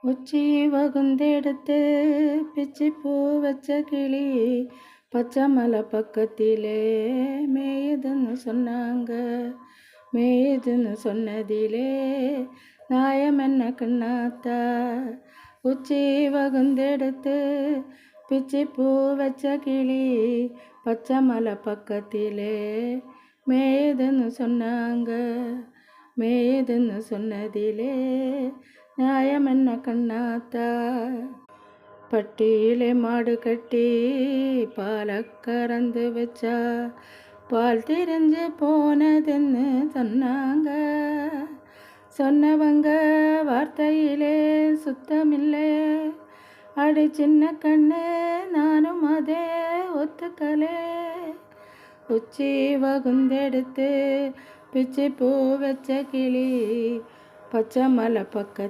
உச்சி வகுந்தெடுத்து பிச்சி பூ வச்ச கிளி பச்சை மலை பக்கத்திலே மேயுதுன்னு சொன்னாங்க. மேயுதுன்னு சொன்னதிலே நியாயம் என்ன கண்ணாத்தா? உச்சி வகுந்தெடுத்து பிச்சி பூ வச்ச கிளி பச்சை மலை பக்கத்திலே மேயுதுன்னு சொன்னாங்க. மேயுதுன்னு சொன்னதிலே நியாயம் என்ன கண்ணாத்தா? பட்டியிலே மாடு கட்டி பாலை கறந்து வச்சா பால் திரிஞ்சு போனதுன்னு சொன்னாங்க. சொன்னவங்க வார்த்தையிலே சுத்தமில்லை. அடி சின்ன கண்ணு நானும் அதே ஒத்துக்கலே. உச்சி வகுந்தெடுத்து பிச்சி பூ வச்ச கிளி பச்சை மலை பக்கத்து